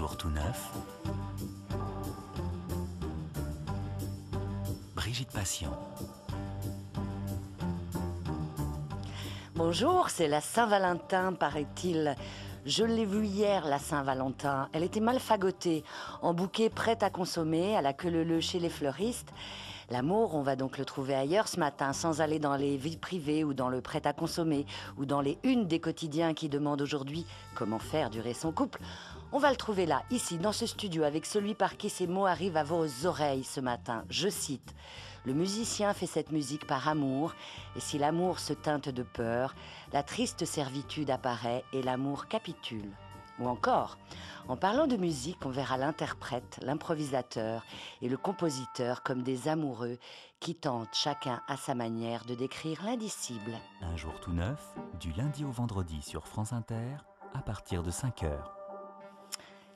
jour tout neuf. Brigitte Passion. Bonjour, c'est la Saint-Valentin, paraît-il. Je l'ai vue hier, la Saint-Valentin. Elle était mal fagotée, en bouquet prête à consommer, à la queue leu-leu chez les fleuristes. L'amour, on va donc le trouver ailleurs ce matin, sans aller dans les vies privées ou dans le prêt-à-consommer, ou dans les unes des quotidiens qui demandent aujourd'hui comment faire durer son couple. On va le trouver là, ici, dans ce studio, avec celui par qui ces mots arrivent à vos oreilles ce matin. Je cite: « Le musicien fait cette musique par amour, et si l'amour se teinte de peur, la triste servitude apparaît et l'amour capitule. » Ou encore, en parlant de musique, on verra l'interprète, l'improvisateur et le compositeur comme des amoureux qui tentent chacun à sa manière de décrire l'indicible. Un jour tout neuf, du lundi au vendredi sur France Inter, à partir de 5h.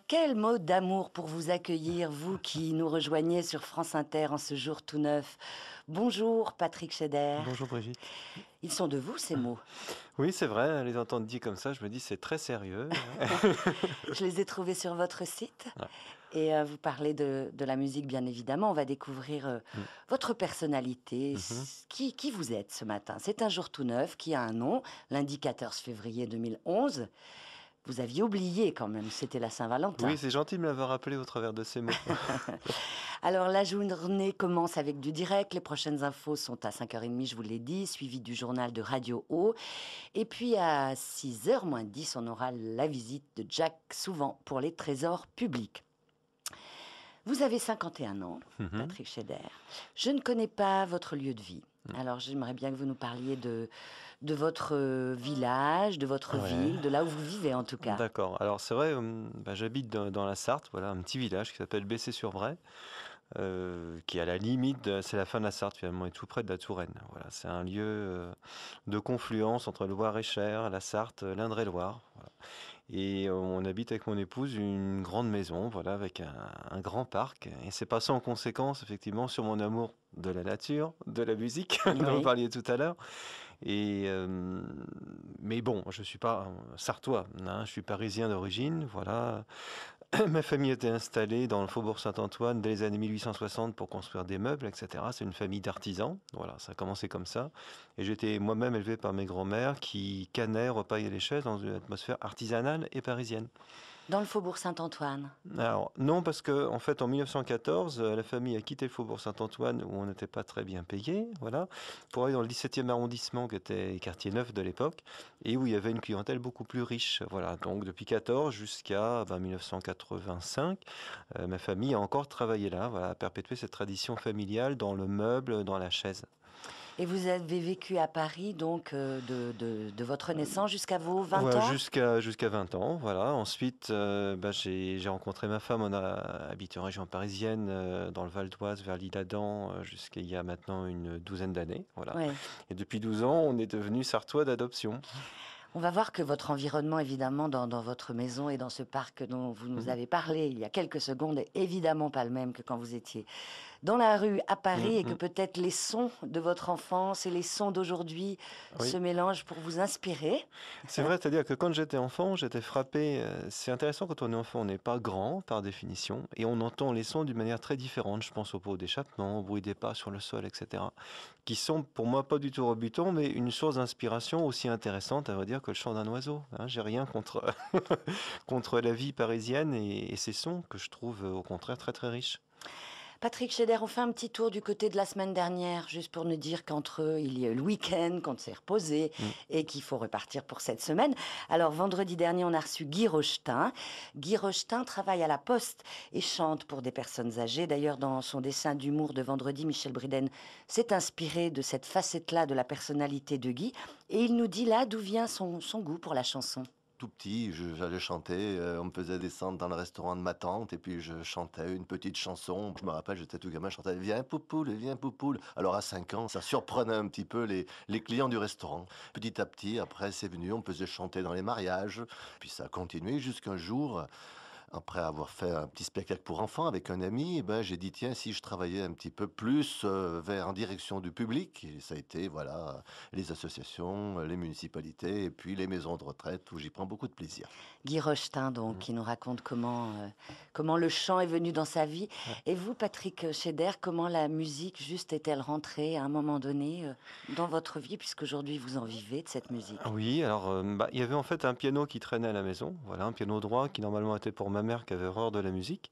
Quel mot d'amour pour vous accueillir, vous qui nous rejoignez sur France Inter en ce jour tout neuf. Bonjour Patrick Scheder. Bonjour Brigitte. Ils sont de vous ces mots? Oui, c'est vrai, les entendre dit comme ça, je me dis c'est très sérieux. Je les ai trouvés sur votre site. Ouais. Et vous parlez de la musique, bien évidemment. On va découvrir votre personnalité, qui vous êtes ce matin. C'est un jour tout neuf qui a un nom, lundi 14 février 2011. Vous aviez oublié quand même, c'était la Saint-Valentin. Oui, c'est gentil de me l'avoir rappelé au travers de ces mots. Alors la journée commence avec du direct. Les prochaines infos sont à 5h30, je vous l'ai dit, suivi du journal de Radio O. Et puis à 6h moins 10, on aura la visite de Jack Souvent pour les trésors publics. Vous avez 51 ans, Patrick Scheder. Je ne connais pas votre lieu de vie. Alors j'aimerais bien que vous nous parliez de votre village, de votre ville, de là où vous vivez en tout cas. D'accord. Alors c'est vrai, j'habite dans la Sarthe, voilà, un petit village qui s'appelle Bessay-sur-Bray, qui est à la limite, c'est la fin de la Sarthe finalement, et tout près de la Touraine. Voilà, c'est un lieu de confluence entre le Loir-et-Cher, la Sarthe, l'Indre-et-Loire. Voilà. Et on habite avec mon épouse une grande maison, voilà, avec un grand parc. Et c'est passé en conséquence, effectivement, sur mon amour de la nature, de la musique, dont vous parliez tout à l'heure. Et mais bon, je suis pas sartois, hein, je suis parisien d'origine, voilà. Ma famille était installée dans le faubourg Saint-Antoine dès les années 1860 pour construire des meubles, etc. C'est une famille d'artisans, voilà, ça a commencé comme ça. Et j'étais moi-même élevé par mes grands-mères qui cannaient, repaillaient les chaises dans une atmosphère artisanale et parisienne. Dans le faubourg Saint-Antoine? Alors, non, parce que en fait, en 1914, la famille a quitté le faubourg Saint-Antoine, où on n'était pas très bien payé, voilà, pour aller dans le 17e arrondissement, qui était quartier neuf de l'époque, et où il y avait une clientèle beaucoup plus riche. Voilà, donc depuis 14 jusqu'à 1985, ma famille a encore travaillé là, voilà, à perpétuer cette tradition familiale dans le meuble, dans la chaise. Et vous avez vécu à Paris, donc, de votre naissance jusqu'à vos 20 ans? Jusqu'à 20 ans, voilà. Ensuite, j'ai rencontré ma femme, on a habité en région parisienne, dans le Val d'Oise, vers l'Isle-Adam, jusqu'à il y a maintenant une douzaine d'années, voilà. Ouais. Et depuis 12 ans, on est devenu sartois d'adoption. On va voir que votre environnement, évidemment, dans votre maison et dans ce parc dont vous nous avez parlé il y a quelques secondes, est évidemment pas le même que quand vous étiez dans la rue à Paris et que peut-être les sons de votre enfance et les sons d'aujourd'hui se mélangent pour vous inspirer. C'est vrai, c'est-à-dire que quand j'étais enfant, j'étais frappé. C'est intéressant, quand on est enfant, on n'est pas grand par définition et on entend les sons d'une manière très différente. Je pense au pot d'échappement, au bruit des pas sur le sol, etc. Qui sont pour moi pas du tout rebutants, mais une source d'inspiration aussi intéressante, à vrai dire, que le chant d'un oiseau. Hein, j'ai rien contre, contre la vie parisienne et ces sons que je trouve au contraire très très riches. Patrick Scheder, on fait un petit tour du côté de la semaine dernière, juste pour nous dire qu'entre eux, il y a eu le week-end, qu'on s'est reposé et qu'il faut repartir pour cette semaine. Alors, vendredi dernier, on a reçu Guy Rochetin. Guy Rochetin travaille à la Poste et chante pour des personnes âgées. D'ailleurs, dans son dessin d'humour de vendredi, Michel Briden s'est inspiré de cette facette-là de la personnalité de Guy. Et il nous dit là d'où vient son goût pour la chanson. Tout petit, j'allais chanter, on me faisait descendre dans le restaurant de ma tante et puis je chantais une petite chanson. Je me rappelle, j'étais tout gamin, je chantais « Viens Poupoule, viens Poupoule ». Alors à 5 ans, ça surprenait un petit peu les clients du restaurant. Petit à petit, après c'est venu, on me faisait chanter dans les mariages. Puis ça a continué jusqu'un jour, Après avoir fait un petit spectacle pour enfants avec un ami, eh ben, j'ai dit: «Tiens, si je travaillais un petit peu plus, vers en direction du public?» Et ça a été, voilà, les associations, les municipalités et puis les maisons de retraite où j'y prends beaucoup de plaisir. Guy Rochetin, donc, Mmh. qui nous raconte comment le chant est venu dans sa vie. Ouais. Et vous, Patrick Scheder, comment la musique juste est-elle rentrée à un moment donné dans votre vie, puisqu'aujourd'hui vous en vivez de cette musique? Oui, alors, il y avait en fait un piano qui traînait à la maison, voilà, un piano droit qui normalement était pour ma mère qui avait horreur de la musique.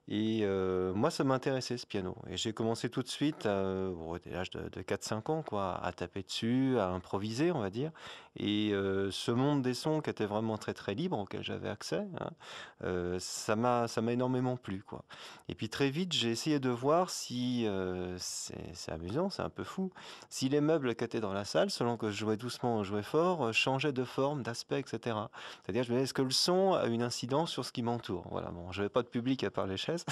Et moi, ça m'intéressait ce piano et j'ai commencé tout de suite, dès l'âge de 4-5 ans quoi, à taper dessus, à improviser, on va dire. Et ce monde des sons qui était vraiment très, très libre, auquel j'avais accès, hein, ça m'a énormément plu, quoi. Et puis très vite, j'ai essayé de voir si, c'est amusant, c'est un peu fou, si les meubles qui étaient dans la salle, selon que je jouais doucement ou je jouais fort, changeaient de forme, d'aspect et cetera. C'est-à-dire, je me disais: «Est-ce que le son a une incidence sur ce qui m'entoure?» Voilà, bon, j'avais pas de public à part les chaises.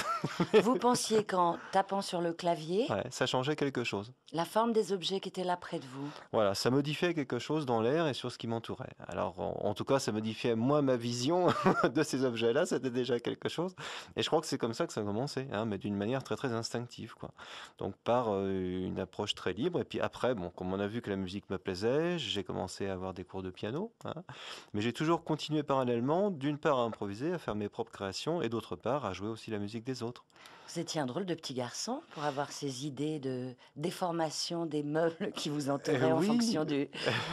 Vous pensiez qu'en tapant sur le clavier, Ouais, ça changeait quelque chose. la forme des objets qui étaient là près de vous? Voilà, ça modifiait quelque chose dans l'air et sur ce qui m'entourait. Alors, en tout cas, ça modifiait moi ma vision de ces objets-là, c'était déjà quelque chose. Et je crois que c'est comme ça que ça a commencé, hein, mais d'une manière très très instinctive, quoi. Donc par une approche très libre. Et puis après, bon, comme on a vu que la musique me plaisait, j'ai commencé à avoir des cours de piano, hein. Mais j'ai toujours continué parallèlement, d'une part à improviser, à faire mes propres créations, et d'autre part à jouer aussi la musique des autres. Vous étiez un drôle de petit garçon pour avoir ces idées de déformation des meubles qui vous entouraient en Oui, fonction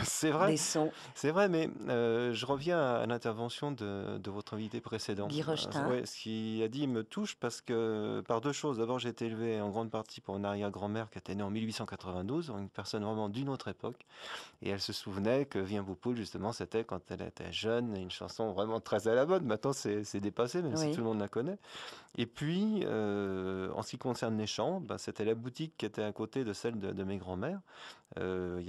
c'est vrai. des sons. C'est vrai, mais je reviens à l'intervention de votre invité précédent. Guy Rochetin? Ouais, ce qu'il a dit me touche parce que par deux choses. D'abord, j'ai été élevé en grande partie par une arrière-grand-mère qui était née en 1892, une personne vraiment d'une autre époque. Et elle se souvenait que Viens Poupoule, justement, c'était quand elle était jeune, une chanson vraiment très à la mode. Maintenant, c'est dépassé, même si tout Oui. le monde la connaît. Et puis, en ce qui concerne les chants, ben, c'était la boutique qui était à côté de celle de mes grands-mères.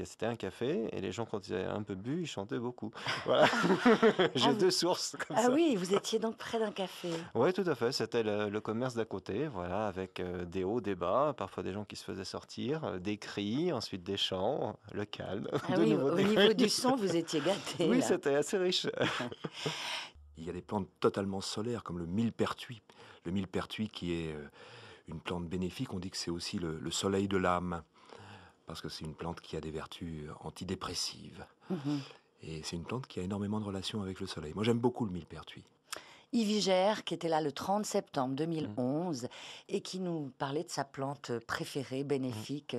C'était un café et les gens, quand ils avaient un peu bu, ils chantaient beaucoup. Voilà, Ah, j'ai deux sources comme ah ça. oui, vous étiez donc près d'un café. Oui, tout à fait. C'était le commerce d'à côté, voilà, avec des hauts, des bas, parfois des gens qui se faisaient sortir, des cris, ensuite des chants, le calme, Ah de oui, nouveau au des niveau du cris. son, vous étiez gâté Oui, là. c'était assez riche. Il y a des plantes totalement solaires comme le millepertuis. Le millepertuis qui est une plante bénéfique, on dit que c'est aussi le soleil de l'âme, parce que c'est une plante qui a des vertus antidépressives. Mhm. Et c'est une plante qui a énormément de relations avec le soleil. Moi j'aime beaucoup le millepertuis. Yves Vigère, qui était là le 30 septembre Mm. 2011 et qui nous parlait de sa plante préférée, Mm. bénéfique,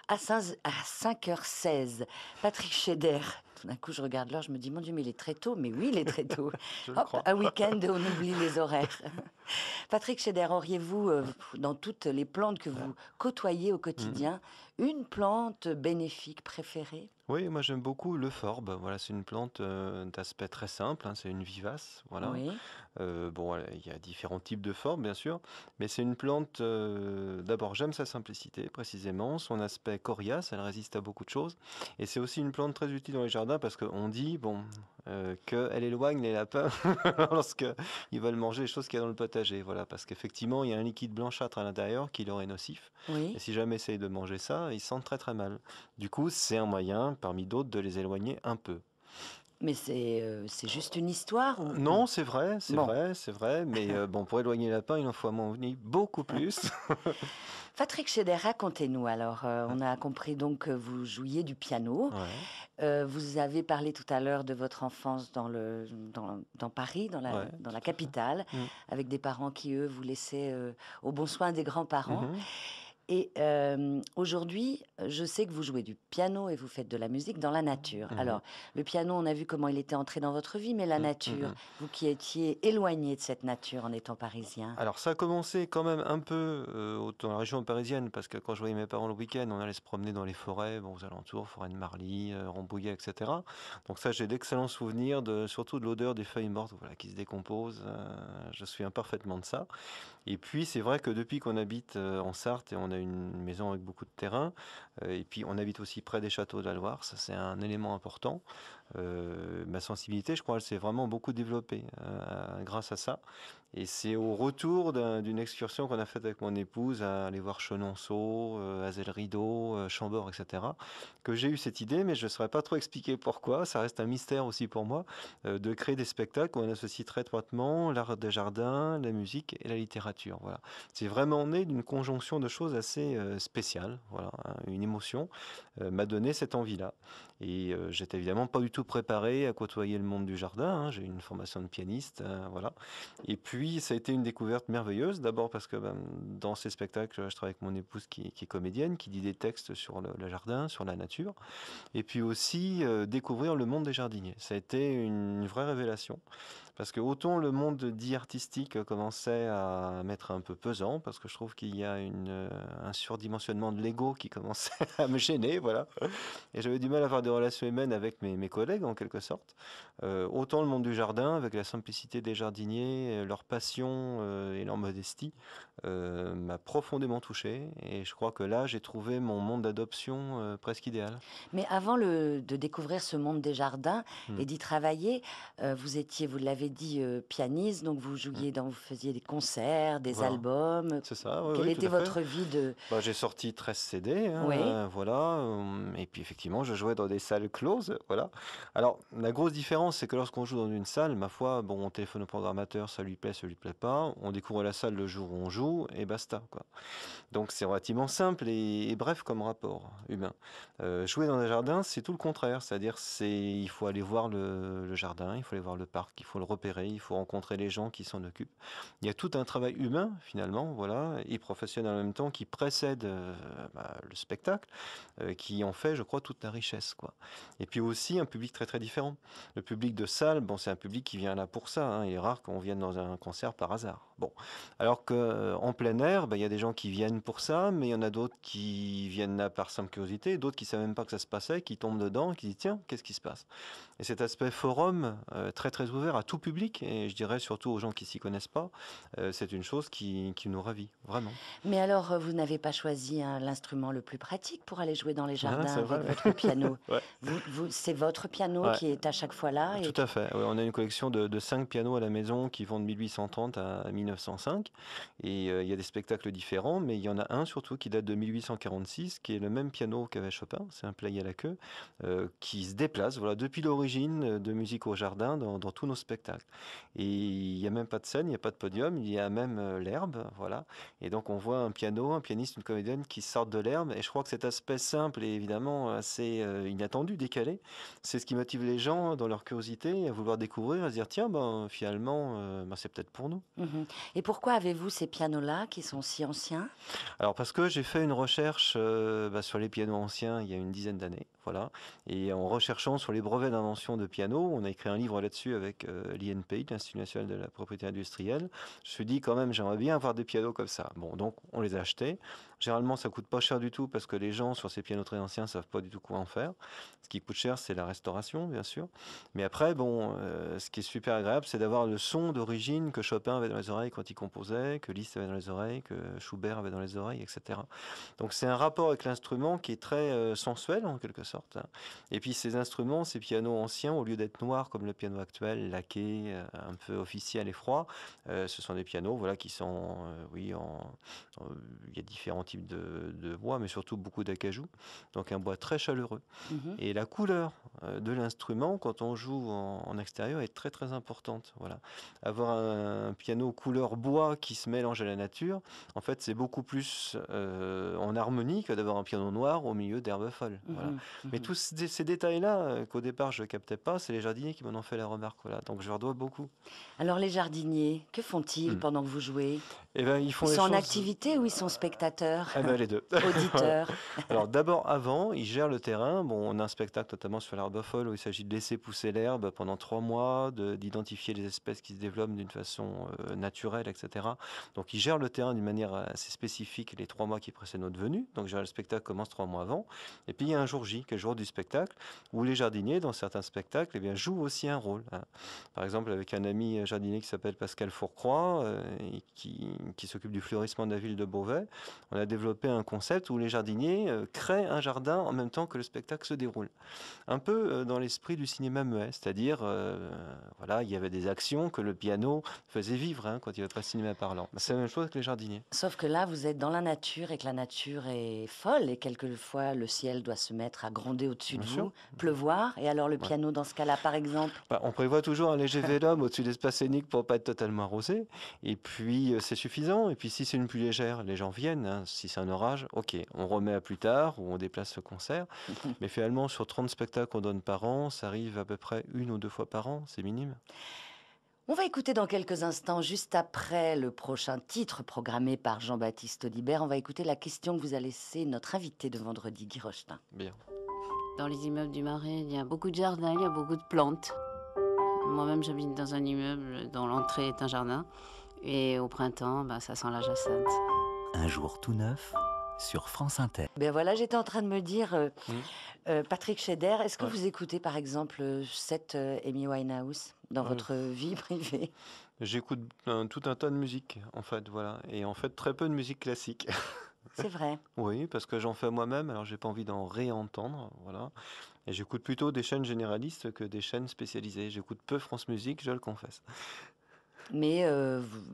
à 5h16. Patrick Scheder. Tout d'un coup, je regarde l'heure, je me dis, mon Dieu, mais il est très tôt. Mais oui, il est très tôt. Je le Hop, crois. un week-end, on oublie les horaires. Patrick Scheder, auriez-vous, dans toutes les plantes que vous côtoyez au Mm. quotidien, une plante bénéfique préférée? Oui, moi j'aime beaucoup le forbe. Voilà, c'est une plante d'aspect très simple, hein, c'est une vivace. Voilà. Oui. Bon, il y a différents types de forbes, bien sûr, mais c'est une plante. D'abord, j'aime sa simplicité, précisément, son aspect coriace, elle résiste à beaucoup de choses. Et c'est aussi une plante très utile dans les jardins parce qu'on dit, bon, qu'elle éloigne les lapins lorsqu'ils veulent manger les choses qu'il y a dans le potager. Voilà, parce qu'effectivement, il y a un liquide blanchâtre à l'intérieur qui leur est nocif. Oui. Et si jamais essayent de manger ça, ils se sentent très très mal. Du coup, c'est un moyen, parmi d'autres, de les éloigner un peu. Mais c'est juste une histoire ou... Non, c'est vrai, c'est Bon. vrai, c'est vrai, mais bon, pour éloigner les lapins, il en faut à mon avis beaucoup plus. Patrick Scheder, racontez-nous alors. On a compris donc que vous jouiez du piano. Ouais, Vous avez parlé tout à l'heure de votre enfance dans Paris, dans ouais, la tout à fait. capitale, Mm. avec des parents qui, eux, vous laissaient au bon soin des grands-parents. Mhm. Et aujourd'hui, je sais que vous jouez du piano et vous faites de la musique dans la nature. Mhm. Alors, le piano, on a vu comment il était entré dans votre vie, mais la Mm, nature, mhm. vous qui étiez éloigné de cette nature en étant parisien. Alors ça a commencé quand même un peu dans la région parisienne, parce que quand je voyais mes parents le week-end, on allait se promener dans les forêts, bon, aux alentours, forêt de Marly, Rambouillet, etc. Donc ça, j'ai d'excellents souvenirs, surtout de l'odeur des feuilles mortes, voilà, qui se décomposent. Je me souviens parfaitement de ça. Et puis c'est vrai que depuis qu'on habite en Sarthe et on a une maison avec beaucoup de terrain. Et puis, on habite aussi près des châteaux de la Loire. Ça, c'est un élément important. Ma sensibilité, je crois, elle s'est vraiment beaucoup développée grâce à ça. Et c'est au retour d'une excursion qu'on a faite avec mon épouse à aller voir Chenonceau, Azel-Rideau, Chambord, etc., que j'ai eu cette idée, mais je ne saurais pas trop expliquer pourquoi. Ça reste un mystère aussi pour moi, de créer des spectacles où on associe très étroitement l'art des jardins, la musique et la littérature. Voilà. C'est vraiment né d'une conjonction de choses assez spéciales. Voilà, hein. Une émotion m'a donné cette envie-là. Et j'étais évidemment pas du tout préparé à côtoyer le monde du jardin, hein. J'ai une formation de pianiste, voilà. Et puis, ça a été une découverte merveilleuse. D'abord parce que dans ces spectacles, je travaille avec mon épouse qui est comédienne, qui dit des textes sur le jardin, sur la nature. Et puis aussi, découvrir le monde des jardiniers. Ça a été une vraie révélation. Parce que autant le monde dit artistique commençait à m'être un peu pesant, parce que je trouve qu'il y a un surdimensionnement de l'ego qui commençait à me gêner, voilà. Et j'avais du mal à avoir des relations humaines avec mes collègues, en quelque sorte. Autant le monde du jardin, avec la simplicité des jardiniers, leur passion et leur modestie, m'a profondément touché. Et je crois que là, j'ai trouvé mon monde d'adoption presque idéal. Mais avant de découvrir ce monde des jardins et d'y travailler, vous étiez, vous l'avez dit, pianiste, donc vous vous faisiez des concerts, des Voilà. albums. C'est ça, oui, Quelle oui, tout était à fait. votre vie de... J'ai sorti 13 CD, hein, Oui. voilà, et puis effectivement, je jouais dans des salles closes, voilà. Alors, la grosse différence, c'est que lorsqu'on joue dans une salle, ma foi, bon, on téléphone au programmateur, ça lui plaît, ça lui plaît pas, on découvre la salle le jour où on joue, et basta, quoi. Donc, c'est relativement simple et bref comme rapport humain. Jouer dans un jardin, c'est tout le contraire, c'est-à-dire il faut aller voir le jardin, il faut aller voir le parc, il faut le repérer, il faut rencontrer les gens qui s'en occupent. Il y a tout un travail humain, finalement, voilà, et professionnel en même temps, qui précède le spectacle, qui en fait, je crois, toute la richesse, quoi. Et puis aussi, un public très, très différent. Le public de salle, bon, c'est un public qui vient là pour ça, hein. Il est rare qu'on vienne dans un concert par hasard. Bon. Alors qu'en plein air, il y a des gens qui viennent pour ça, mais il y en a d'autres qui viennent là par simple curiosité, d'autres qui ne savent même pas que ça se passait, qui tombent dedans, qui disent, tiens, qu'est-ce qui se passe? Et cet aspect forum, très, très ouvert à tout public, et je dirais surtout aux gens qui s'y connaissent pas, c'est une chose qui nous ravit, vraiment. Mais alors, vous n'avez pas choisi l'instrument le plus pratique pour aller jouer dans les jardins c'est vrai, avec ouais. votre piano. Ouais. C'est votre piano Ouais. qui est à chaque fois là. Tout à fait. Ouais, on a une collection de 5 pianos à la maison qui vont de 1830 à 1905. Et il y a des spectacles différents, mais il y en a un surtout qui date de 1846, qui est le même piano qu'avait Chopin, c'est un play à la queue, qui se déplace voilà, depuis l'origine de Musique au jardin dans tous nos spectacles. Et il n'y a même pas de scène, il n'y a pas de podium, il y a même l'herbe. Voilà. Et donc on voit un piano, un pianiste, une comédienne qui sortent de l'herbe. Et je crois que cet aspect simple et évidemment assez inattendu, décalé, c'est ce qui motive les gens dans leur curiosité à vouloir découvrir, à se dire tiens, finalement, c'est peut-être pour nous. Mhm. Et pourquoi avez-vous ces pianos-là qui sont si anciens? Alors parce que j'ai fait une recherche sur les pianos anciens il y a une dizaine d'années, voilà. Et en recherchant sur les brevets d'invention de pianos, on a écrit un livre là-dessus avec l'INPI, l'Institut national de la propriété industrielle. Je me suis dit quand même, j'aimerais bien avoir des pianos comme ça. Bon, donc on les a achetés. Généralement, ça coûte pas cher du tout parce que les gens sur ces pianos très anciens savent pas du tout quoi en faire. Ce qui coûte cher, c'est la restauration, bien sûr. Mais après, ce qui est super agréable, c'est d'avoir le son d'origine que Chopin avait dans les oreilles quand il composait, que Liszt avait dans les oreilles, que Schubert avait dans les oreilles, etc. Donc c'est un rapport avec l'instrument qui est très sensuel en quelque sorte. Et puis ces instruments, ces pianos anciens, au lieu d'être noirs comme le piano actuel, laqué, un peu officiel et froid, ce sont des pianos qui sont, il y a différents types de bois, mais surtout beaucoup d'acajou, donc un bois très chaleureux. Mhm. Et la couleur de l'instrument, quand on joue en extérieur, est très très importante. Voilà. Avoir un piano couleur bois qui se mélange à la nature, en fait, c'est beaucoup plus en harmonie que d'avoir un piano noir au milieu d'herbes folles. Voilà. Mhm. Mais tous ces détails-là, qu'au départ je ne captais pas, c'est les jardiniers qui m'en ont fait la remarque. Voilà. Donc je leur dois beaucoup. Alors les jardiniers, que font-ils pendant que vous jouez? Et ils font Ils les sont en choses... activité ou ils sont spectateurs, les deux. auditeurs? Alors d'abord, avant, ils gèrent le terrain. Bon, on a un spectacle notamment sur l'herbe folle où il s'agit de laisser pousser l'herbe pendant 3 mois, d'identifier les espèces qui se développent d'une façon naturelle, etc. Donc ils gèrent le terrain d'une manière assez spécifique les 3 mois qui précèdent notre venue. Donc le spectacle commence 3 mois avant. Et puis il y a un jour J, est le jour du spectacle, où les jardiniers, dans certains spectacles, eh bien, jouent aussi un rôle. Hein. Par exemple, avec un ami jardinier qui s'appelle Pascal Fourcroy, et qui s'occupe du fleurissement de la ville de Beauvais, on a développé un concept où les jardiniers créent un jardin en même temps que le spectacle se déroule. Un peu dans l'esprit du cinéma muet, c'est-à-dire, voilà, il y avait des actions que le piano faisait vivre hein, quand il n'y avait pas de cinéma parlant. C'est la même chose avec les jardiniers. Sauf que là, vous êtes dans la nature et que la nature est folle et quelquefois le ciel doit se mettre à gronder au-dessus de Bien sûr. vous, pleuvoir. Et alors le Ouais. piano dans ce cas-là, par exemple? Bah, on prévoit toujours un léger vélum au-dessus de l'espace scénique pour pas être totalement arrosé. Et puis, c'est suffisant. Et puis, si c'est une pluie légère, les gens viennent. Hein. Si c'est un orage, ok, on remet à plus tard ou on déplace le concert. Mais finalement, sur 30 spectacles qu'on donne par an, ça arrive à peu près 1 ou 2 fois par an. C'est minime. On va écouter dans quelques instants, juste après le prochain titre programmé par Jean-Baptiste Audibert, on va écouter la question que vous a laissée notre invité de vendredi, Guy Rochetin. Bien. Dans les immeubles du Marais, il y a beaucoup de jardins, il y a beaucoup de plantes. Moi-même, j'habite dans un immeuble dont l'entrée est un jardin. Et au printemps, ça sent la jacinthe. Un jour tout neuf sur France Inter. Ben voilà, j'étais en train de me dire, Patrick Scheder, est-ce que Ouais. vous écoutez par exemple cette Amy Winehouse dans Ouais. votre vie privée? J'écoute tout un tas de musique, en fait, voilà. Et en fait, très peu de musique classique. C'est vrai. Oui, parce que j'en fais moi-même, alors j'ai pas envie d'en réentendre, voilà. Et j'écoute plutôt des chaînes généralistes que des chaînes spécialisées. J'écoute peu France Musique, je le confesse. Mais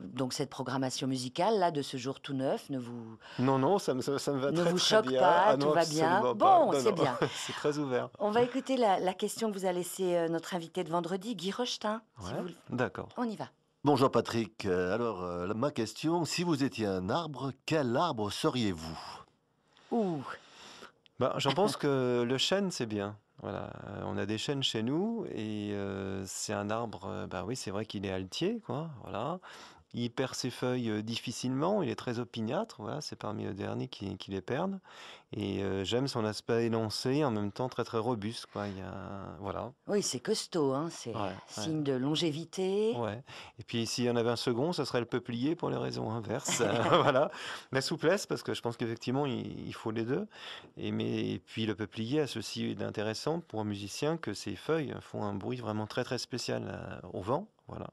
donc cette programmation musicale là de ce jour tout neuf ne vous Non, ça me va ne très vous très choque bien. pas, Ah tout non, va bien. absolument Bon, pas. Non, c'est non, bien. c'est très ouvert. On va écouter la question que vous a laissée notre invité de vendredi, Guy Rochetin. Si Ouais, vous- d'accord. On y va. Bonjour Patrick. Alors, ma question, si vous étiez un arbre, quel arbre seriez-vous? Ouh, Bah, j'en pense que le chêne, c'est bien. Voilà, on a des chênes chez nous et c'est un arbre, bah oui, c'est vrai qu'il est altier, quoi, voilà. Il perd ses feuilles difficilement, il est très opiniâtre, voilà, c'est parmi les derniers qui les perdent. Et j'aime son aspect élancé, en même temps très très robuste, quoi. Il y a, voilà, oui, c'est costaud, hein, c'est ouais, signe de longévité. ouais. Et puis s'il y en avait un second, ce serait le peuplier pour les raisons inverses. Voilà, la souplesse, parce que je pense qu'effectivement il faut les deux. Et puis le peuplier a ceci d'intéressant pour un musicien que ses feuilles font un bruit vraiment très très spécial au vent. Voilà.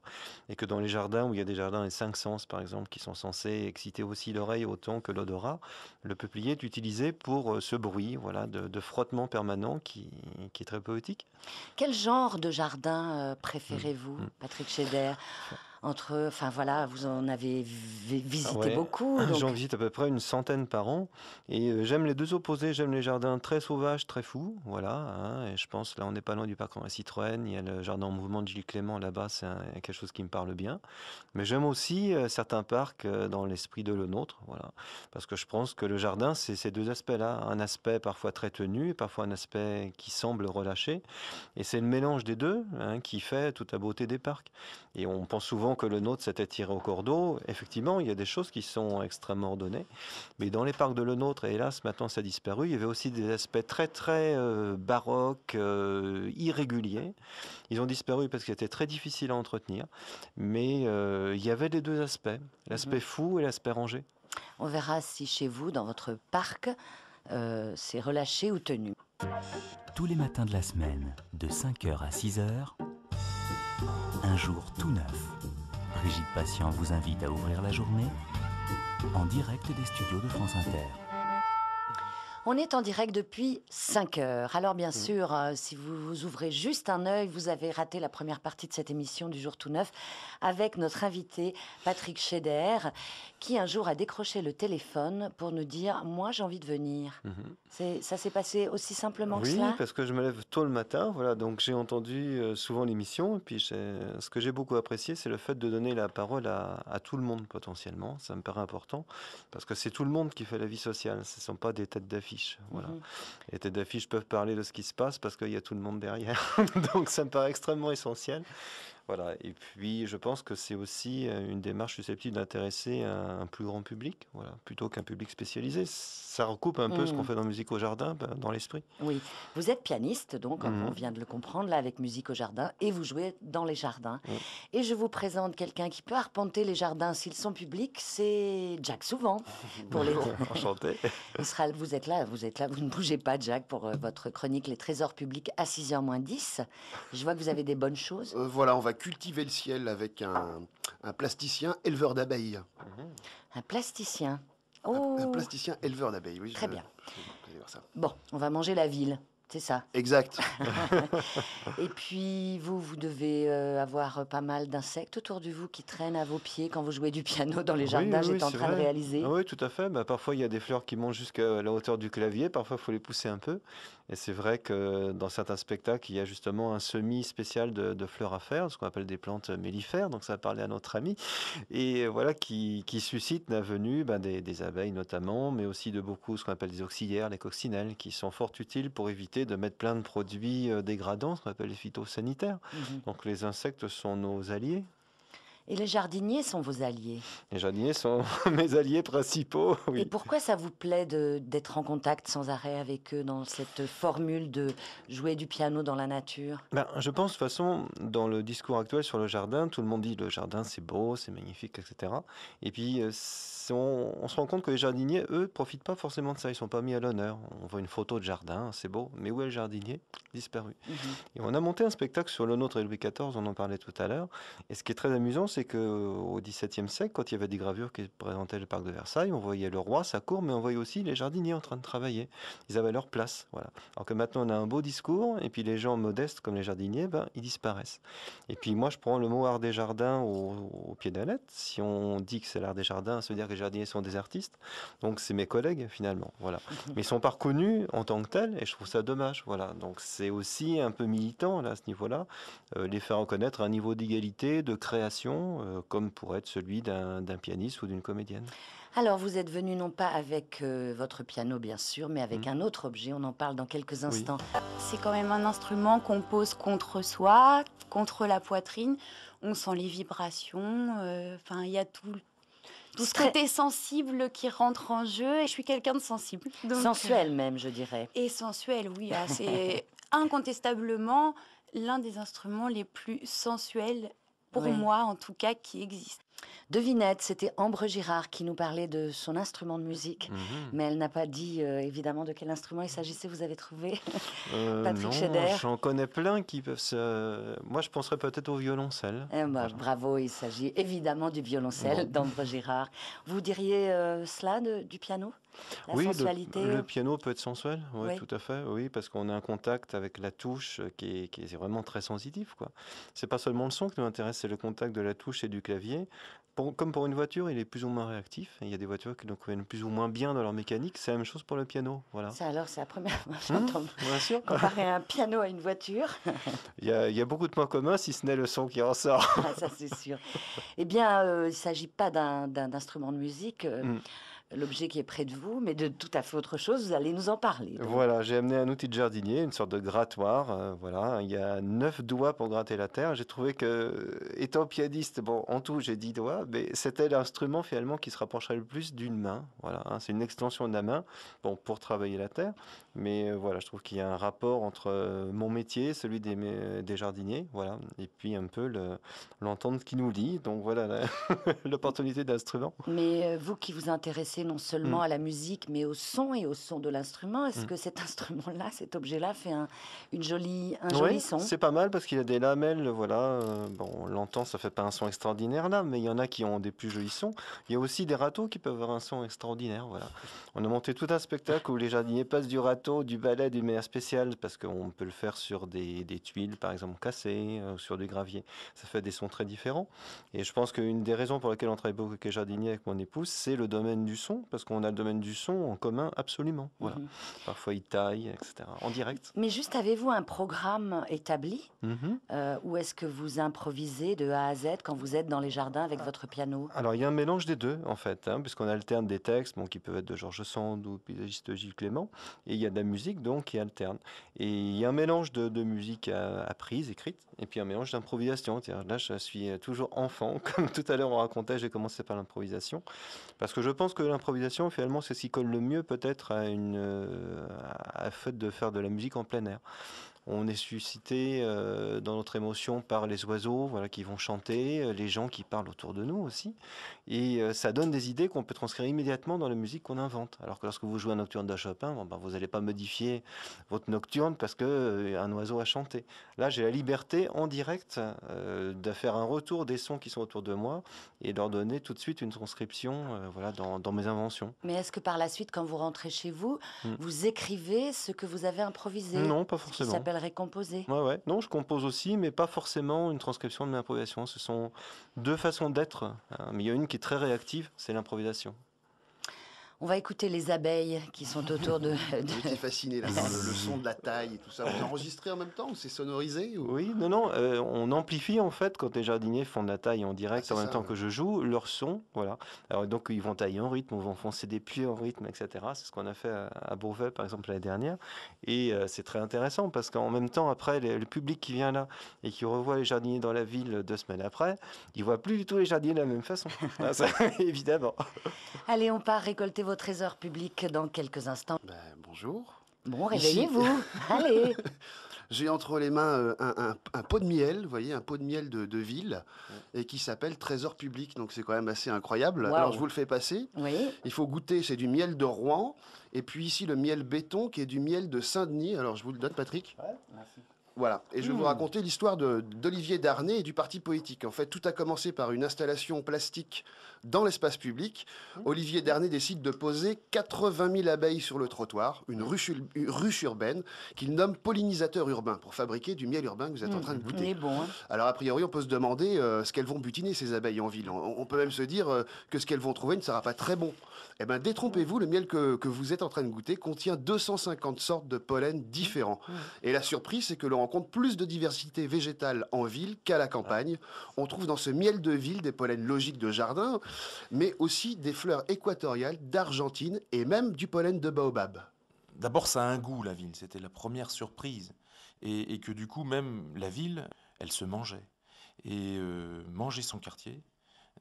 Et que dans les jardins, où il y a des jardins et 5 sens, par exemple, qui sont censés exciter aussi l'oreille autant que l'odorat, le peuplier est utilisé pour ce bruit voilà, de frottement permanent qui est très poétique. Quel genre de jardin préférez-vous, Patrick Scheder? Enfin voilà, vous en avez visité Ouais, beaucoup, donc j'en visite à peu près une centaine par an et j'aime les deux opposés. J'aime les jardins très sauvages, très fous, voilà. Hein, et je pense là, on n'est pas loin du parc en Citroën. Il y a le jardin en mouvement de Gilles Clément là-bas, c'est quelque chose qui me parle bien. Mais j'aime aussi certains parcs dans l'esprit de le nôtre, voilà, parce que je pense que le jardin, c'est ces deux aspects-là, un aspect parfois très tenu, et parfois un aspect qui semble relâché, et c'est le mélange des deux hein, qui fait toute la beauté des parcs. Et on pense souvent que le nôtre s'était tiré au cordeau. Effectivement, il y a des choses qui sont extrêmement ordonnées. Mais dans les parcs de le nôtre, et hélas, maintenant ça a disparu, il y avait aussi des aspects très, très baroques, irréguliers. Ils ont disparu parce qu'ils étaient très difficiles à entretenir. Mais il y avait les deux aspects, l'aspect fou et l'aspect rangé. on verra si chez vous, dans votre parc, c'est relâché ou tenu. Tous les matins de la semaine, de 5h à 6h, un jour tout neuf. Brigitte Patient vous invite à ouvrir la journée en direct des studios de France Inter. On est en direct depuis 5 heures. Alors bien sûr, si vous ouvrez juste un œil, vous avez raté la première partie de cette émission du jour tout neuf avec notre invité Patrick Scheder, qui un jour a décroché le téléphone pour nous dire « Moi, j'ai envie de venir ». Ça s'est passé aussi simplement que Oui, cela? parce que je me lève tôt le matin, voilà, donc j'ai entendu souvent l'émission, et puis ce que j'ai beaucoup apprécié, c'est le fait de donner la parole à tout le monde potentiellement, ça me paraît important, parce que c'est tout le monde qui fait la vie sociale, ce ne sont pas des têtes d'affiche, voilà. Les têtes d'affiche peuvent parler de ce qui se passe parce qu'il y a tout le monde derrière, donc ça me paraît extrêmement essentiel. Voilà. Et puis, je pense que c'est aussi une démarche susceptible d'intéresser un plus grand public, voilà, plutôt qu'un public spécialisé. Ça recoupe un peu ce qu'on Hmm. fait dans Musique au Jardin, dans l'esprit. Oui, vous êtes pianiste, donc on Mhm. vient de le comprendre là avec Musique au Jardin, et vous jouez dans les jardins. Mm. Et je vous présente quelqu'un qui peut arpenter les jardins s'ils sont publics, c'est Jack Souvent. Pour les... Enchanté. vous êtes là, vous ne bougez pas, Jack, pour votre chronique Les Trésors publics à 6h moins 10. Je vois que vous avez des bonnes choses. Voilà, on va cultiver le ciel avec un plasticien éleveur d'abeilles. Mhm. Un plasticien. Un Oh, plasticien éleveur d'abeilles, oui. très bien. Je vais voir ça. Bon, on va manger la ville, c'est ça. Exact. Et puis, vous devez avoir pas mal d'insectes autour de vous qui traînent à vos pieds quand vous jouez du piano dans les Oui, jardins, oui, j'étais en c'est train de vrai. réaliser. Ah oui, tout à fait. Bah, parfois, il y a des fleurs qui montent jusqu'à la hauteur du clavier. Parfois, il faut les pousser un peu. Et c'est vrai que dans certains spectacles, il y a justement un semis spécial de fleurs à faire, ce qu'on appelle des plantes mellifères. Donc, ça va parler à notre ami. Et voilà, qui suscite la venue des abeilles notamment, mais aussi de beaucoup ce qu'on appelle des auxiliaires, les coccinelles, qui sont fort utiles pour éviter de mettre plein de produits dégradants, ce qu'on appelle les phytosanitaires. Mhm. Donc, les insectes sont nos alliés. Et les jardiniers sont vos alliés. Les jardiniers sont mes alliés principaux, Et oui. pourquoi ça vous plaît d'être en contact sans arrêt avec eux dans cette formule de jouer du piano dans la nature? Je pense de toute façon, dans le discours actuel sur le jardin, tout le monde dit le jardin c'est beau, c'est magnifique, etc. Et puis on se rend compte que les jardiniers, eux, profitent pas forcément de ça, ils sont pas mis à l'honneur. On voit une photo de jardin, c'est beau, mais où est le jardinier? Disparu. Mhm. Et on a monté un spectacle sur le nôtre et Louis XIV, on en parlait tout à l'heure. Et ce qui est très amusant, c'est qu'au XVIIe siècle, quand il y avait des gravures qui présentaient le parc de Versailles, on voyait le roi, sa cour, mais on voyait aussi les jardiniers en train de travailler. Ils avaient leur place, voilà. Alors que maintenant, on a un beau discours, et puis les gens modestes comme les jardiniers, ils disparaissent. Et puis moi, je prends le mot art des jardins au pied de la lettre. Si on dit que c'est l'art des jardins, ça veut dire que les jardiniers sont des artistes. Donc c'est mes collègues, finalement, voilà. Mais ils sont pas reconnus en tant que tels, et je trouve ça dommage, voilà. Donc c'est aussi un peu militant, là, à ce niveau-là, les faire reconnaître un niveau d'égalité, de création, comme pourrait être celui d'un pianiste ou d'une comédienne. Alors, vous êtes venu non pas avec votre piano, bien sûr, mais avec un autre objet. On en parle dans quelques instants. C'est quand même un instrument qu'on pose contre soi, contre la poitrine. On sent les vibrations. Enfin, il y a tout ce Très côté sensible qui rentre en jeu. Et je suis quelqu'un de sensible. Donc, sensuel même, je dirais. et sensuel, oui. Ah, c'est incontestablement l'un des instruments les plus sensuels, pour Oui. moi en tout cas, qui existent. Devinette, c'était Ambre Girard qui nous parlait de son instrument de musique. Mhm. Mais elle n'a pas dit évidemment de quel instrument il s'agissait, vous avez trouvé? Patrick Non, Scheder. j'en connais plein qui peuvent se... Moi, je penserais peut-être au violoncelle. Voilà. Bravo, il s'agit évidemment du violoncelle Bon. d'Ambre Girard. Vous diriez cela du piano? La Oui, sensualité le piano peut être sensuel, oui, Oui. tout à fait, oui, parce qu'on a un contact avec la touche qui est vraiment très sensitif, quoi. C'est pas seulement le son qui nous intéresse, c'est le contact de la touche et du clavier. Comme pour une voiture, il est plus ou moins réactif. Il y a des voitures qui nous conviennent plus ou moins bien dans leur mécanique. C'est la même chose pour le piano, voilà. Ça alors, c'est la première fois que j'entends Bien sûr. comparer un piano à une voiture. Il y a beaucoup de points communs, si ce n'est le son qui en sort. Ah, ça, c'est sûr. Eh bien, il ne s'agit pas d'un instrument de musique, l'objet qui est près de vous, mais de tout à fait autre chose. Vous allez nous en parler. donc. Voilà, j'ai amené un outil de jardinier, une sorte de grattoir. Voilà, il y a 9 doigts pour gratter la terre. J'ai trouvé que, étant pianiste, bon, en tout, j'ai 10 doigts, mais c'était l'instrument finalement qui se rapprocherait le plus d'une main. Voilà, hein, c'est une extension de la main, bon, pour travailler la terre. Mais voilà, je trouve qu'il y a un rapport entre mon métier, celui des jardiniers, voilà, et puis un peu l'entente qui nous lie. Donc voilà, l'opportunité d'instrument. Mais vous qui vous intéressez non seulement à la musique, mais au son et au son de l'instrument, est-ce que cet instrument-là, cet objet-là, fait un joli Oui, son? c'est pas mal parce qu'il y a des lamelles, voilà. Bon, on l'entend, ça fait pas un son extraordinaire là, mais il y en a qui ont des plus jolis sons. Il y a aussi des râteaux qui peuvent avoir un son extraordinaire, voilà. On a monté tout un spectacle où les jardiniers passent du râteau, du balai, d'une manière spéciale, parce qu'on peut le faire sur des tuiles, par exemple, cassées, sur du gravier. Ça fait des sons très différents. Et je pense qu'une des raisons pour lesquelles on travaille beaucoup avec les jardiniers, avec mon épouse, c'est le domaine du son. son, parce qu'on a le domaine du son en commun absolument. Voilà. Parfois ils taillent, etc. En direct. Mais juste, avez-vous un programme établi Mhm. ou est-ce que vous improvisez de A à Z quand vous êtes dans les jardins avec votre piano? Alors il y a un mélange des deux en fait, hein, puisqu'on alterne des textes bon, qui peuvent être de Georges Sand ou paysagiste Gilles Clément, et il y a de la musique donc qui alterne. Et il y a un mélange de musique apprise, écrite, et puis un mélange d'improvisation. Tiens, là je suis toujours enfant, comme tout à l'heure on racontait, j'ai commencé par l'improvisation, parce que je pense que l'improvisation finalement c'est ce qui colle le mieux peut-être à fait de faire de la musique en plein air. On est suscité dans notre émotion par les oiseaux voilà, qui vont chanter, les gens qui parlent autour de nous aussi. Et ça donne des idées qu'on peut transcrire immédiatement dans la musique qu'on invente. Alors que lorsque vous jouez un nocturne de Chopin, bon, ben, vous n'allez pas modifier votre nocturne parce qu'un oiseau a chanté. Là, j'ai la liberté en direct de faire un retour des sons qui sont autour de moi et de leur donner tout de suite une transcription voilà, dans mes inventions. Mais est-ce que par la suite, quand vous rentrez chez vous, vous écrivez ce que vous avez improvisé? Non, pas Ce qui forcément. s'appellerait composer. Ouais. Non, je compose aussi, mais pas forcément une transcription de mes improvisations. Ce sont deux façons d'être, hein, mais il y a une qui est très réactive, c'est l'improvisation. On va écouter les abeilles qui sont autour de... J'étais fasciné là, par le son de la taille et tout ça. Vous enregistrez en même temps ou c'est sonorisé ou... Oui, non, on amplifie en fait quand les jardiniers font de la taille en direct Ah, en c'est même ça, temps ouais. que je joue, leur son, voilà. Alors donc ils vont tailler en rythme, on va enfoncer des puits en rythme, etc. C'est ce qu'on a fait à Beauvais par exemple l'année dernière. Et c'est très intéressant parce qu'en même temps après, le public qui vient là et qui revoit les jardiniers dans la ville 2 semaines après, il voit plus du tout les jardiniers de la même façon. Ah, ça, évidemment. Allez, on part récolter vos trésors publics dans quelques instants. Ben, bonjour. Bon, Ici. réveillez-vous. Allez. J'ai entre les mains un pot de miel, vous voyez, un pot de miel de ville, et qui s'appelle Trésor public. Donc c'est quand même assez incroyable. Waouh. Alors je vous le fais passer. Oui. Il faut goûter, c'est du miel de Rouen. Et puis ici, le miel béton, qui est du miel de Saint-Denis. Alors je vous le donne, Patrick. Merci. Voilà, et je vais vous raconter l'histoire d'Olivier Darnay et du Parti politique. En fait, tout a commencé par une installation plastique dans l'espace public. Olivier Darnay décide de poser 80 000 abeilles sur le trottoir, une ruche urbaine, qu'il nomme pollinisateur urbain, pour fabriquer du miel urbain que vous êtes en train de Il goûter. est bon, hein. Alors, a priori, on peut se demander ce qu'elles vont butiner, ces abeilles en ville. On peut même se dire que ce qu'elles vont trouver ne sera pas très bon. Eh bien, détrompez-vous, le miel que vous êtes en train de goûter contient 250 sortes de pollen différents. Et la surprise, c'est que l'on rencontre plus de diversité végétale en ville qu'à la campagne. On trouve dans ce miel de ville des pollens logiques de jardin, mais aussi des fleurs équatoriales d'Argentine et même du pollen de baobab. D'abord, ça a un goût, la ville. C'était la première surprise. Et que du coup, même la ville, elle se mangeait. Et manger son quartier,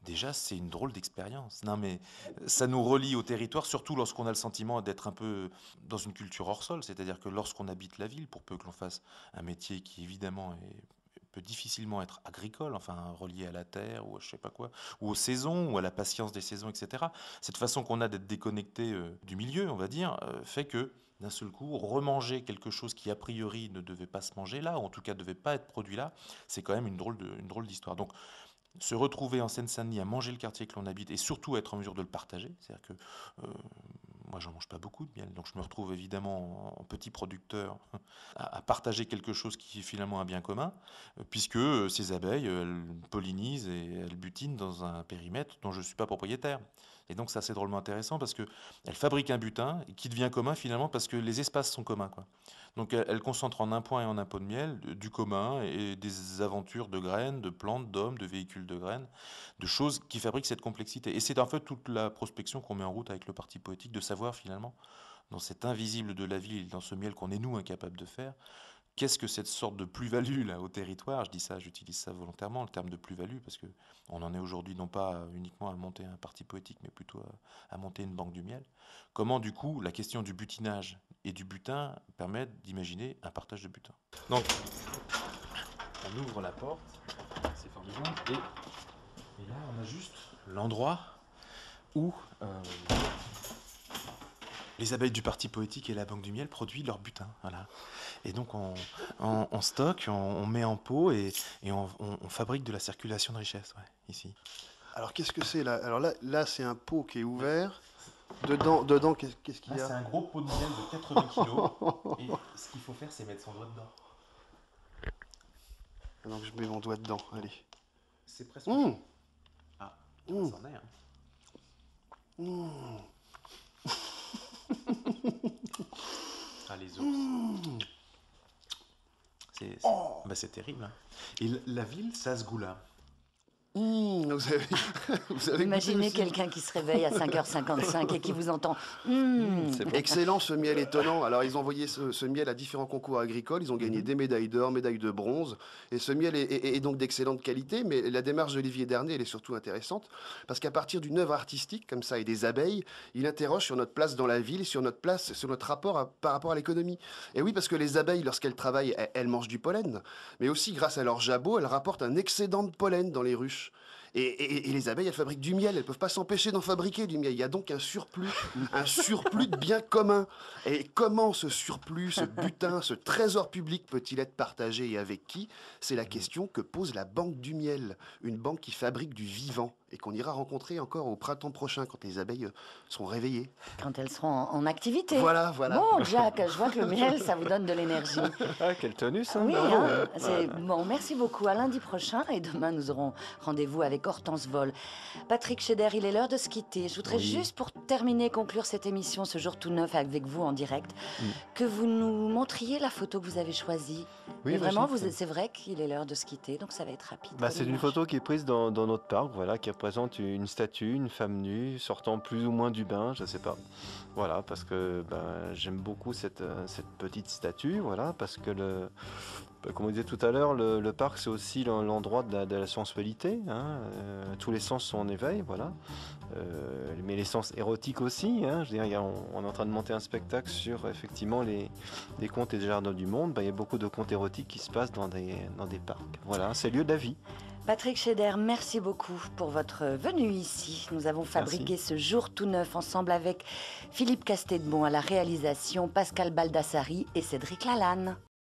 déjà, c'est une drôle d'expérience. Non, mais ça nous relie au territoire, surtout lorsqu'on a le sentiment d'être un peu dans une culture hors sol. C'est-à-dire que lorsqu'on habite la ville, pour peu que l'on fasse un métier qui, évidemment, peut difficilement être agricole, enfin relié à la terre ou à je sais pas quoi, ou aux saisons, ou à la patience des saisons, etc. Cette façon qu'on a d'être déconnecté du milieu, on va dire, fait que d'un seul coup, remanger quelque chose qui a priori ne devait pas se manger là, ou en tout cas ne devait pas être produit là, c'est quand même une drôle d'histoire. Donc se retrouver en Seine-Saint-Denis à manger le quartier que l'on habite et surtout être en mesure de le partager, c'est-à-dire que moi j'en mange pas beaucoup de miel, donc je me retrouve évidemment en petit producteur à partager quelque chose qui est finalement un bien commun, puisque ces abeilles, elles pollinisent et elles butinent dans un périmètre dont je ne suis pas propriétaire. Et donc c'est assez drôlement intéressant parce qu'elles fabriquent un butin qui devient commun finalement parce que les espaces sont communs, quoi. Donc elles concentrent en un point et en un pot de miel du commun et des aventures de graines, de plantes, d'hommes, de véhicules de graines, de choses qui fabriquent cette complexité. Et c'est en fait toute la prospection qu'on met en route avec le parti poétique, de savoir finalement, dans cet invisible de la ville, dans ce miel qu'on est nous incapables de faire, qu'est-ce que cette sorte de plus-value là au territoire? Je dis ça, j'utilise ça volontairement, le terme de plus-value, parce que on en est aujourd'hui non pas uniquement à monter un parti poétique, mais plutôt à monter une banque du miel. Comment du coup la question du butinage et du butin permet d'imaginer un partage de butin? Donc, on ouvre la porte, c'est formidable, et là on a juste l'endroit où les abeilles du parti poétique et la banque du miel produisent leur butin. Voilà. Et donc on stocke, on met en pot et on fabrique de la circulation de richesse, ouais, ici. Alors qu'est-ce que c'est là? Alors là c'est un pot qui est ouvert. Dedans qu'est-ce qu'il y a? C'est un gros pot de miel de 80 kilos. Et ce qu'il faut faire, c'est mettre son doigt dedans. Donc je mets mon doigt dedans, allez. C'est presque... Mmh. Ah, Mmh. ça en est, hein. Mmh. Ah, les ours. C'est terrible. Hein. Et la ville, ça a ce goût-là. Vous avez goûté Imaginez aussi. quelqu'un qui se réveille à 5h55 et qui vous entend. C'est bon. Excellent ce miel étonnant. Alors ils ont envoyé ce miel à différents concours agricoles, ils ont gagné des médailles d'or, médailles de bronze. Et ce miel est donc d'excellente qualité, mais la démarche d'Olivier Darnay, elle est surtout intéressante, parce qu'à partir d'une œuvre artistique comme ça et des abeilles, il interroge sur notre place dans la ville, sur notre place, sur notre rapport par rapport à l'économie. Et oui, parce que les abeilles, lorsqu'elles travaillent, elles mangent du pollen, mais aussi grâce à leur jabot, elles rapportent un excédent de pollen dans les ruches. Et les abeilles, elles fabriquent du miel. Elles ne peuvent pas s'empêcher d'en fabriquer du miel. Il y a donc un surplus de biens communs. Et comment ce surplus, ce butin, ce trésor public peut-il être partagé et avec qui? C'est la question que pose la Banque du Miel, une banque qui fabrique du vivant et qu'on ira rencontrer encore au printemps prochain quand les abeilles seront réveillées. Quand elles seront en activité. Voilà. Bon, Jacques, je vois que le miel, ça vous donne de l'énergie. Ah, quel tonus, hein, Oui, bravo. bon, merci beaucoup. À lundi prochain. Et demain, nous aurons rendez-vous avec Hortense Vol. Patrick Scheder, il est l'heure de se quitter. Je voudrais juste, pour terminer, conclure cette émission, ce jour tout neuf avec vous en direct, que vous nous montriez la photo que vous avez choisie. Oui, Et vraiment, Brigitte. c'est vrai qu'il est l'heure de se quitter, donc ça va être rapide. C'est une photo qui est prise dans notre parc, voilà, qui représente une statue, une femme nue, sortant plus ou moins du bain, je sais pas. Voilà, parce que j'aime beaucoup cette petite statue, voilà, parce que comme on disait tout à l'heure, le parc c'est aussi l'endroit de la sensualité, hein, tous les sens sont en éveil, voilà. Mais les sens érotiques aussi, hein, je veux dire, on est en train de monter un spectacle sur effectivement les contes et les jardins du monde, il y a beaucoup de contes érotiques qui se passent dans des parcs. Voilà, c'est lieu de la vie. Patrick Scheder, merci beaucoup pour votre venue ici. Nous avons fabriqué ce jour tout neuf ensemble avec Philippe Castedmon à la réalisation, Pascal Baldassari et Cédric Lalanne.